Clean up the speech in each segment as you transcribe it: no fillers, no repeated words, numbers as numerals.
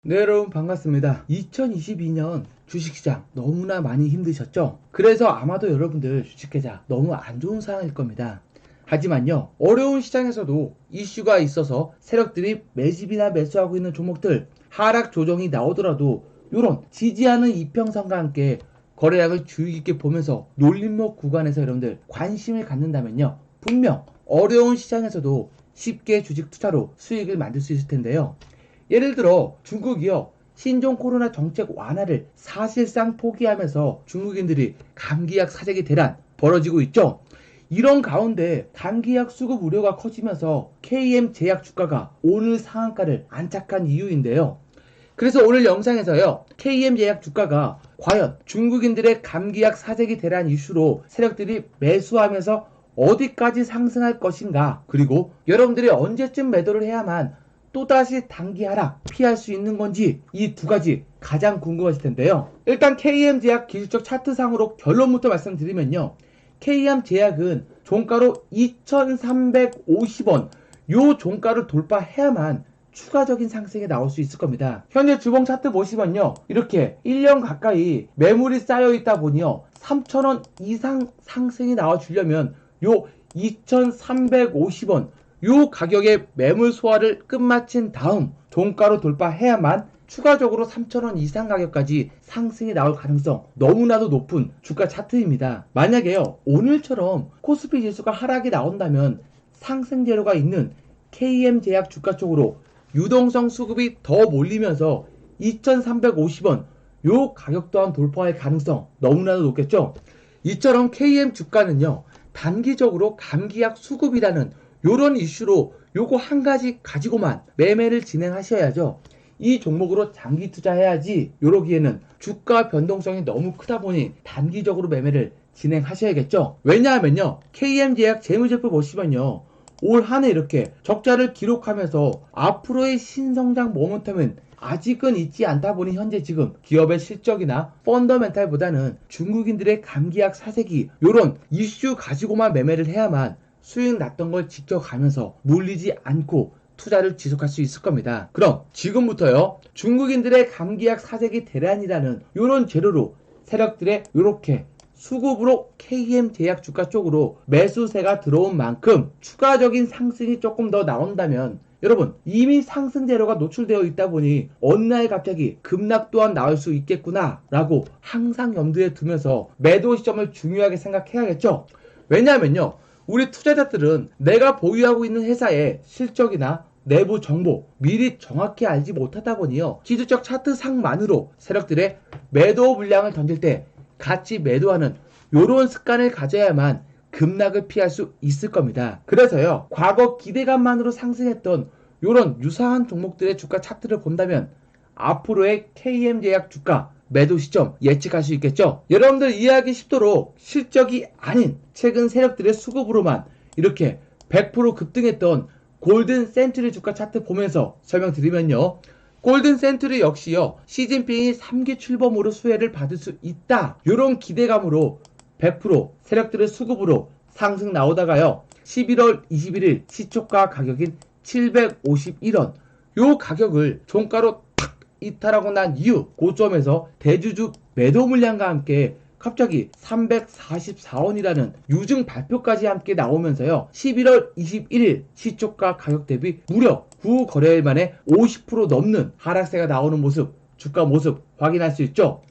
네, 여러분 반갑습니다. 2022년 주식시장 너무나 많이 힘드셨죠? 그래서 아마도 여러분들 주식계좌 너무 안 좋은 상황일 겁니다. 하지만요, 어려운 시장에서도 이슈가 있어서 세력들이 매집이나 매수하고 있는 종목들 하락 조정이 나오더라도 이런 지지하는 이평선과 함께 거래량을 주의 깊게 보면서 놀림목 구간에서 여러분들 관심을 갖는다면요, 분명 어려운 시장에서도 쉽게 주식 투자로 수익을 만들 수 있을 텐데요. 예를 들어 중국이요, 신종 코로나 정책 완화를 사실상 포기하면서 중국인들이 감기약 사재기 대란 벌어지고 있죠. 이런 가운데 감기약 수급 우려가 커지면서 KM 제약 주가가 오늘 상한가를 안착한 이유인데요. 그래서 오늘 영상에서요, KM 제약 주가가 과연 중국인들의 감기약 사재기 대란 이슈로 세력들이 매수하면서 어디까지 상승할 것인가, 그리고 여러분들이 언제쯤 매도를 해야만 또다시 단기 하락 피할 수 있는 건지, 이 두 가지 가장 궁금하실 텐데요. 일단 KM제약 기술적 차트상으로 결론부터 말씀드리면요, KM제약은 종가로 2350원 요 종가를 돌파해야만 추가적인 상승이 나올 수 있을 겁니다. 현재 주봉 차트 보시면요, 이렇게 1년 가까이 매물이 쌓여 있다 보니요, 3,000원 이상 상승이 나와 주려면 요 2350원 요 가격의 매물 소화를 끝마친 다음 종가로 돌파해야만 추가적으로 3,000원 이상 가격까지 상승이 나올 가능성 너무나도 높은 주가 차트입니다. 만약에요, 오늘처럼 코스피 지수가 하락이 나온다면 상승 재료가 있는 KM 제약 주가 쪽으로 유동성 수급이 더 몰리면서 2,350원 요 가격 또한 돌파할 가능성 너무나도 높겠죠. 이처럼 KM 주가는요, 단기적으로 감기약 수급이라는 요런 이슈로 요거 한 가지 가지고만 매매를 진행하셔야죠. 이 종목으로 장기 투자해야지, 요러기에는 주가 변동성이 너무 크다 보니 단기적으로 매매를 진행하셔야겠죠. 왜냐하면요, KM제약 재무제표 보시면요, 올 한 해 이렇게 적자를 기록하면서 앞으로의 신성장 모멘텀은 아직은 있지 않다 보니 현재 지금 기업의 실적이나 펀더멘탈보다는 중국인들의 감기약 사재기 요런 이슈 가지고만 매매를 해야만 수익 났던 걸 지켜가면서 물리지 않고 투자를 지속할 수 있을 겁니다. 그럼 지금부터요, 중국인들의 감기약 사재기 대란이라는 이런 재료로 세력들의 이렇게 수급으로 KM 제약 주가 쪽으로 매수세가 들어온 만큼 추가적인 상승이 조금 더 나온다면, 여러분 이미 상승 재료가 노출되어 있다 보니 어느 날 갑자기 급락 또한 나올 수 있겠구나 라고 항상 염두에 두면서 매도 시점을 중요하게 생각해야겠죠. 왜냐하면요, 우리 투자자들은 내가 보유하고 있는 회사의 실적이나 내부 정보 미리 정확히 알지 못하다 보니요, 기술적 차트상만으로 세력들의 매도 물량을 던질 때 같이 매도하는 요런 습관을 가져야만 급락을 피할 수 있을 겁니다. 그래서요, 과거 기대감만으로 상승했던 요런 유사한 종목들의 주가 차트를 본다면 앞으로의 KM제약 주가 매도 시점 예측할 수 있겠죠. 여러분들 이해하기 쉽도록 실적이 아닌 최근 세력들의 수급으로만 이렇게 100% 급등했던 골든 센트리 주가 차트 보면서 설명드리면요, 골든 센트리 역시요, 시진핑이 3기 출범으로 수혜를 받을 수 있다 요런 기대감으로 100% 세력들의 수급으로 상승 나오다가요, 11월 21일 시초가 가격인 751원 요 가격을 종가로 이탈하고 난 이후 고점에서 대주주 매도 물량과 함께 갑자기 344원이라는 유증 발표까지 함께 나오면서요, 11월 21일 시초가 가격 대비 무려 9거래일 만에 50% 넘는 하락세가 나오는 모습, 주가 모습 확인할 수 있죠.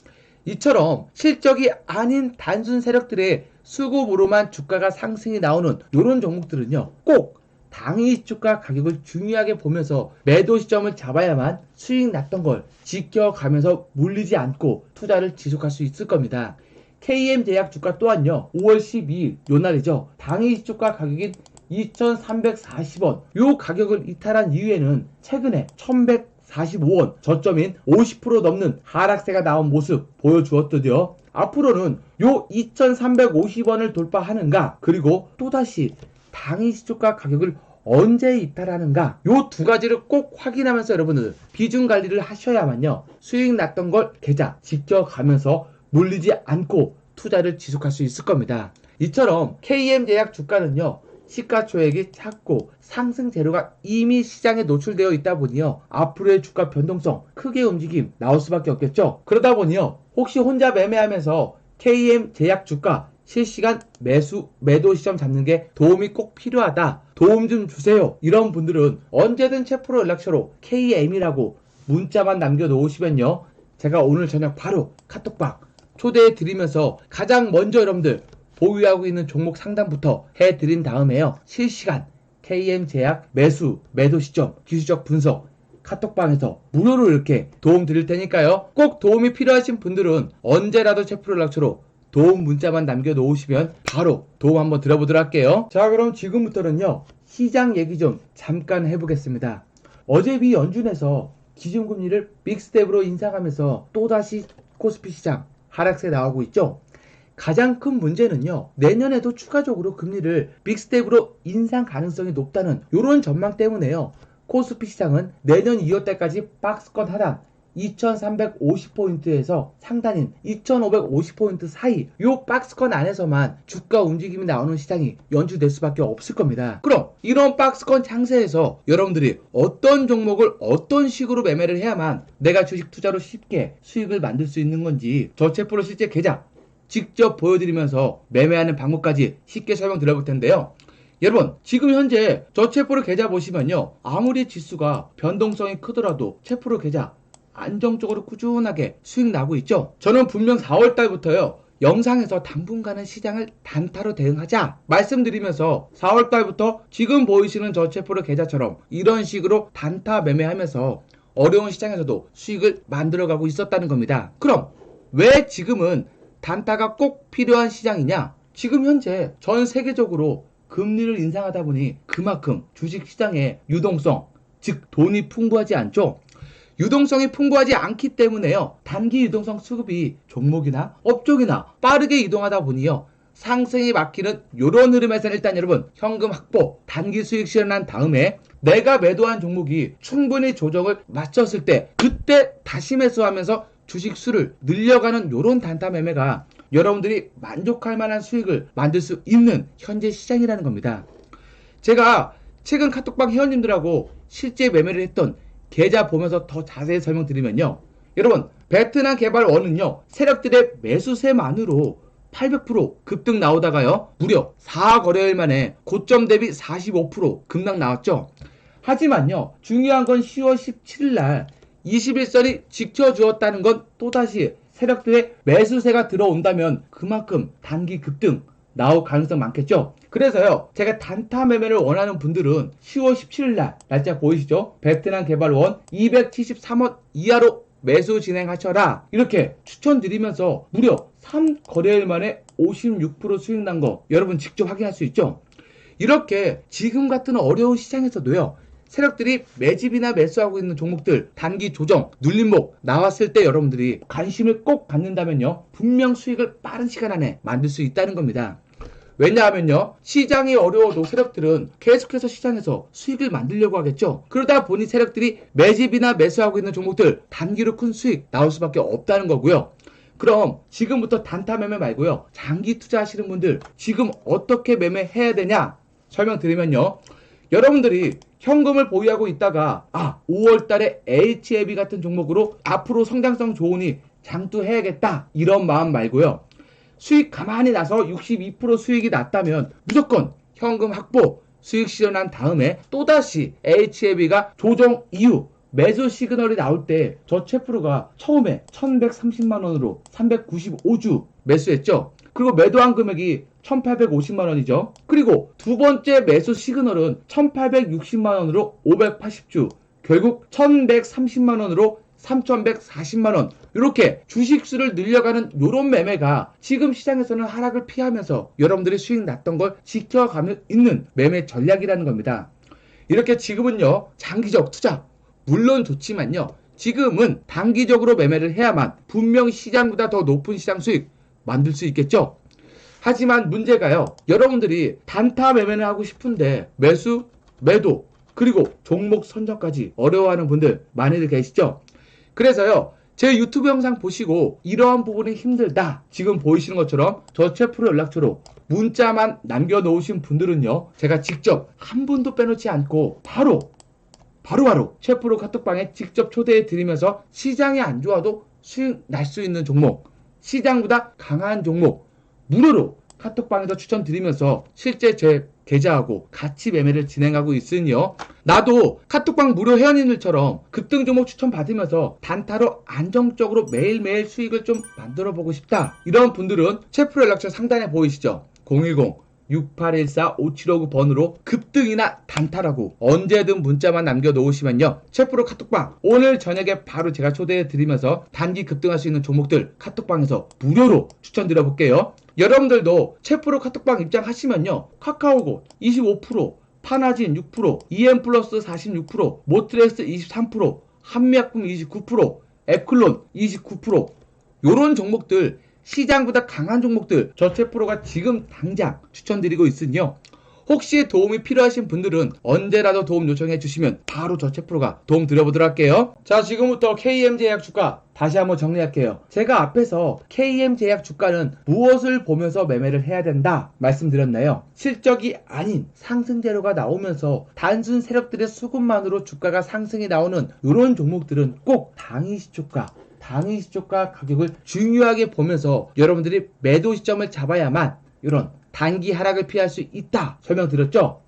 이처럼 실적이 아닌 단순 세력들의 수급으로만 주가가 상승이 나오는 이런 종목들은요, 꼭 당일 주가 가격을 중요하게 보면서 매도 시점을 잡아야만 수익 났던 걸 지켜가면서 물리지 않고 투자를 지속할 수 있을 겁니다. KM제약 주가 또한요, 5월 12일 요 날이죠, 당일 주가 가격인 2,340원 요 가격을 이탈한 이후에는 최근에 1,145원 저점인 50% 넘는 하락세가 나온 모습 보여주었더죠. 앞으로는 요 2,350원을 돌파하는가, 그리고 또다시 당일 시초가 가격을 언제 이탈하는가, 요 두 가지를 꼭 확인하면서 여러분들 비중 관리를 하셔야만요, 수익 났던 걸 계좌 지켜가면서 물리지 않고 투자를 지속할 수 있을 겁니다. 이처럼 KM제약 주가는요, 시가총액이 작고 상승 재료가 이미 시장에 노출되어 있다 보니요. 앞으로의 주가 변동성 크게 움직임 나올 수밖에 없겠죠. 그러다 보니요. 혹시 혼자 매매하면서 KM 제약 주가 실시간 매도 시점 잡는 게 도움이 꼭 필요하다. 도움 좀 주세요. 이런 분들은 언제든 채프로 연락처로 KM이라고 문자만 남겨놓으시면요. 제가 오늘 저녁 바로 카톡방 초대해 드리면서 가장 먼저 여러분들 보유하고 있는 종목 상담부터 해드린 다음에요. 실시간 KM 제약 매도 시점 기술적 분석 카톡방에서 무료로 이렇게 도움 드릴 테니까요. 꼭 도움이 필요하신 분들은 언제라도 채프로 연락처로 도움 문자만 남겨놓으시면 바로 도움 한번 들어보도록 할게요. 자, 그럼 지금부터는요. 시장 얘기 좀 잠깐 해보겠습니다. 어제 미 연준에서 기준금리를 빅스텝으로 인상하면서 또다시 코스피 시장 하락세 나오고 있죠. 가장 큰 문제는요. 내년에도 추가적으로 금리를 빅스텝으로 인상 가능성이 높다는 이런 전망 때문에요. 코스피 시장은 내년 2월달까지 박스권 하단 2350포인트에서 상단인 2550포인트 사이 요 박스권 안에서만 주가 움직임이 나오는 시장이 연출될 수밖에 없을 겁니다. 그럼 이런 박스권 장세에서 여러분들이 어떤 종목을 어떤 식으로 매매를 해야만 내가 주식 투자로 쉽게 수익을 만들 수 있는 건지 저체프로 실제 계좌 직접 보여드리면서 매매하는 방법까지 쉽게 설명드려 볼 텐데요. 여러분 지금 현재 저체프로 계좌 보시면요. 아무리 지수가 변동성이 크더라도 체프로 계좌 안정적으로 꾸준하게 수익 나고 있죠. 저는 분명 4월달부터요. 영상에서 당분간은 시장을 단타로 대응하자 말씀드리면서 4월달부터 지금 보이시는 저체프로 계좌처럼 이런 식으로 단타 매매하면서 어려운 시장에서도 수익을 만들어가고 있었다는 겁니다. 그럼 왜 지금은 단타가 꼭 필요한 시장이냐? 지금 현재 전 세계적으로 금리를 인상하다 보니 그만큼 주식시장의 유동성, 즉 돈이 풍부하지 않죠? 유동성이 풍부하지 않기 때문에요. 단기 유동성 수급이 종목이나 업종이나 빠르게 이동하다 보니요. 상승이 막히는 이런 흐름에서는 일단 여러분 현금 확보, 단기 수익 실현한 다음에 내가 매도한 종목이 충분히 조정을 마쳤을 때 그때 다시 매수하면서 주식 수를 늘려가는 이런 단타 매매가 여러분들이 만족할 만한 수익을 만들 수 있는 현재 시장이라는 겁니다. 제가 최근 카톡방 회원님들하고 실제 매매를 했던 계좌 보면서 더 자세히 설명드리면요. 여러분 베트남 개발원은요. 세력들의 매수세만으로 800% 급등 나오다가요. 무려 4거래일 만에 고점 대비 45% 급락 나왔죠. 하지만요. 중요한 건 10월 17일 날 21선이 지켜주었다는 건 또다시 세력들의 매수세가 들어온다면 그만큼 단기 급등 나올 가능성 많겠죠. 그래서요 제가 단타 매매를 원하는 분들은 10월 17일 날 날짜 보이시죠? 베트남 개발원 273원 이하로 매수 진행하셔라 이렇게 추천드리면서 무려 3거래일 만에 56% 수익 난 거 여러분 직접 확인할 수 있죠. 이렇게 지금 같은 어려운 시장에서도요 세력들이 매집이나 매수하고 있는 종목들 단기 조정, 눌림목 나왔을 때 여러분들이 관심을 꼭 갖는다면요. 분명 수익을 빠른 시간 안에 만들 수 있다는 겁니다. 왜냐하면요. 시장이 어려워도 세력들은 계속해서 시장에서 수익을 만들려고 하겠죠. 그러다 보니 세력들이 매집이나 매수하고 있는 종목들 단기로 큰 수익 나올 수밖에 없다는 거고요. 그럼 지금부터 단타 매매 말고요. 장기 투자하시는 분들 지금 어떻게 매매해야 되냐 설명드리면요. 여러분들이 현금을 보유하고 있다가 5월달에 HLB 같은 종목으로 앞으로 성장성 좋으니 장투해야겠다 이런 마음 말고요. 수익 가만히 나서 62% 수익이 났다면 무조건 현금 확보 수익 실현한 다음에 또다시 HLB가 조정 이후 매수 시그널이 나올 때 저체프로가 처음에 1130만원으로 395주 매수했죠. 그리고 매도한 금액이 1850만원이죠. 그리고 두 번째 매수 시그널은 1860만원으로 580주 결국 1130만원으로 3140만원 이렇게 주식수를 늘려가는 이런 매매가 지금 시장에서는 하락을 피하면서 여러분들이 수익 났던 걸 지켜가며 있는 매매 전략이라는 겁니다. 이렇게 지금은요 장기적 투자 물론 좋지만요 지금은 단기적으로 매매를 해야만 분명히 시장보다 더 높은 시장 수익 만들 수 있겠죠. 하지만 문제가요. 여러분들이 단타 매매를 하고 싶은데 매수, 매도, 그리고 종목 선정까지 어려워하는 분들 많이들 계시죠? 그래서요. 제 유튜브 영상 보시고 이러한 부분이 힘들다. 지금 보이시는 것처럼 저체프로 연락처로 문자만 남겨놓으신 분들은요, 제가 직접 한 분도 빼놓지 않고 바로 셰프로 카톡방에 직접 초대해 드리면서 시장이 안 좋아도 수익 날 수 있는 종목, 시장보다 강한 종목 무료로 카톡방에서 추천드리면서 실제 제 계좌하고 같이 매매를 진행하고 있으니요, 나도 카톡방 무료 회원님들처럼 급등 종목 추천 받으면서 단타로 안정적으로 매일매일 수익을 좀 만들어 보고 싶다, 이런 분들은 셰프 연락처 상단에 보이시죠? 010-6814-5759번으로 급등이나 단타라고 언제든 문자만 남겨놓으시면요, 셰프로 카톡방 오늘 저녁에 바로 제가 초대해 드리면서 단기 급등할 수 있는 종목들 카톡방에서 무료로 추천드려 볼게요. 여러분들도 셰프로 카톡방 입장하시면요, 카카오고 25%, 파나진 6%, EM플러스 46%, 모트렉스 23%, 한미약품 29%, 에클론 29%, 요런 종목들, 시장보다 강한 종목들 저 셰프로가 지금 당장 추천드리고 있으니요, 혹시 도움이 필요하신 분들은 언제라도 도움 요청해 주시면 바로 저 셰프로가 도움 드려보도록 할게요. 자, 지금부터 KM제약 주가 다시 한번 정리할게요. 제가 앞에서 KM제약 주가는 무엇을 보면서 매매를 해야 된다 말씀드렸나요? 실적이 아닌 상승 재료가 나오면서 단순 세력들의 수급만으로 주가가 상승이 나오는 이런 종목들은 꼭 당일시초가 가격을 중요하게 보면서 여러분들이 매도 시점을 잡아야만 이런 단기 하락을 피할 수 있다 설명드렸죠.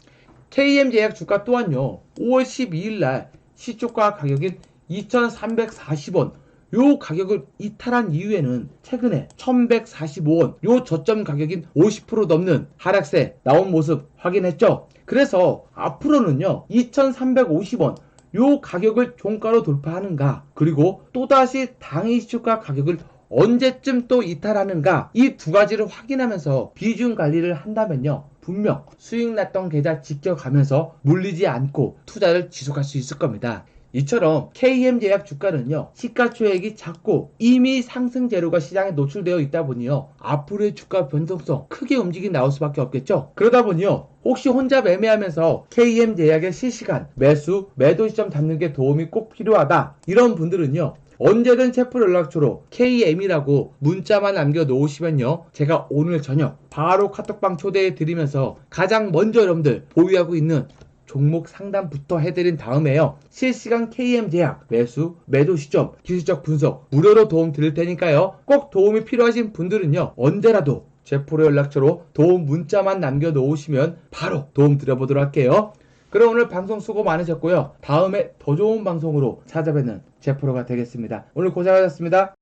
KM제약 주가 또한요, 5월 12일날 시초가 가격인 2340원 요 가격을 이탈한 이후에는 최근에 1145원 요 저점 가격인 50% 넘는 하락세 나온 모습 확인했죠. 그래서 앞으로는요, 2350원 요 가격을 종가로 돌파하는가, 그리고 또다시 당일 시초가 가격을 언제쯤 또 이탈하는가, 이 두 가지를 확인하면서 비중 관리를 한다면요, 분명 수익 났던 계좌 지켜가면서 물리지 않고 투자를 지속할 수 있을 겁니다. 이처럼 KM제약 주가는요, 시가총액이 작고 이미 상승 재료가 시장에 노출되어 있다 보니요, 앞으로의 주가 변동성 크게 움직임 나올 수밖에 없겠죠. 그러다 보니요, 혹시 혼자 매매하면서 KM제약의 실시간 매수, 매도 시점 잡는 게 도움이 꼭 필요하다, 이런 분들은요, 언제든 셰프 연락처로 KM이라고 문자만 남겨놓으시면요, 제가 오늘 저녁 바로 카톡방 초대해 드리면서 가장 먼저 여러분들 보유하고 있는 종목 상담부터 해드린 다음에요, 실시간 KM제약 매수, 매도 시점, 기술적 분석 무료로 도움 드릴 테니까요, 꼭 도움이 필요하신 분들은요, 언제라도 제 프로 연락처로 도움 문자만 남겨놓으시면 바로 도움 드려보도록 할게요. 그럼 오늘 방송 수고 많으셨고요, 다음에 더 좋은 방송으로 찾아뵙는 제 프로가 되겠습니다. 오늘 고생하셨습니다.